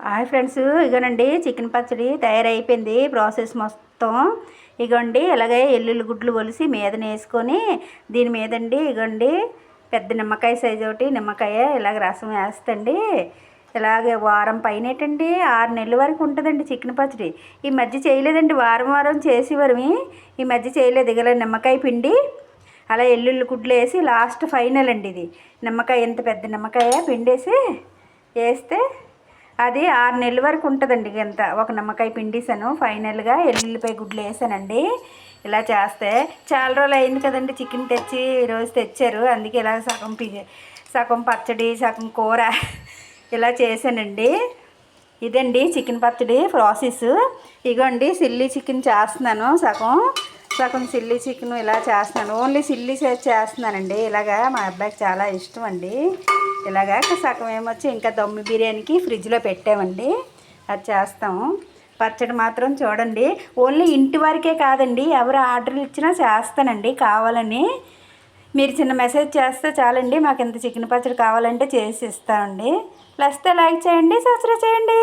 Hi friends, ఇగోనండి chicken పచ్చడి తయారైపోయింది. Process మొత్తం ఇగోండి. ఇలాగే ఎల్లుల్లి గుడ్లు ఒలిసి మీదన వేసుకొని దీని మీదండి ఇగోండి పెద్ద నిమ్మకాయ సైజు ఒకటి నిమ్మకాయ ఇలాగ రసం వేస్తండి. ఇలాగే వారం పైనేటండి 6 నెలల వరకు ఉంటుందండి చికెన్ పచ్చడి. ఈ మధ్య చేయలేదండి, వారం వారం చేసేవారమి, ఈ మధ్య చేయలేదు. ఇలా నిమ్మకాయ పిండి అలా ఎల్లుల్లి గుడ్లు వేసి లాస్ట్ ఫైనల్ అండి. ఇది నిమ్మకాయ, ఇంత పెద్ద నిమ్మకాయ పిండేసి వేస్తే అది 6 నెలల వరకు ఉంటుందండి. ఎంత ఒక నిమ్మకాయ పిండిసాను, ఫైనల్గా ఎల్లుల్లిపాయ గుడ్లు వేసానండి. ఇలా చేస్తే చాలా రోజులు అయింది కదండి చికెన్ తెచ్చి, ఈరోజు తెచ్చారు, అందుకే ఇలా సగం పచ్చడి సగం కూర ఇలా చేశానండి. ఇదండి చికెన్ పచ్చడి ప్రాసెస్. ఇగోండి సిల్లీ చికెన్ చేస్తున్నాను, సగం సిల్లీ చికెన్ ఇలా చేస్తున్నాను. ఓన్లీ సిల్లీ చేస్తున్నానండి. ఇలాగా మా అబ్బాయికి చాలా ఇష్టం అండి. ఇలాగా సగం ఏమొచ్చి ఇంకా దమ్ము బిర్యానీకి ఫ్రిడ్జ్లో పెట్టామండి, అది చేస్తాము. పచ్చడి మాత్రం చూడండి, ఓన్లీ ఇంటి వరకే కాదండి, ఎవరు ఆర్డర్లు ఇచ్చినా చేస్తానండి. కావాలని మీరు చిన్న మెసేజ్ చేస్తే చాలండి, మాకు ఇంత చికెన్ పచ్చడి కావాలంటే చేసి ఇస్తామండి. ప్లస్ లైక్ చేయండి, సబ్స్క్రైబ్ చేయండి.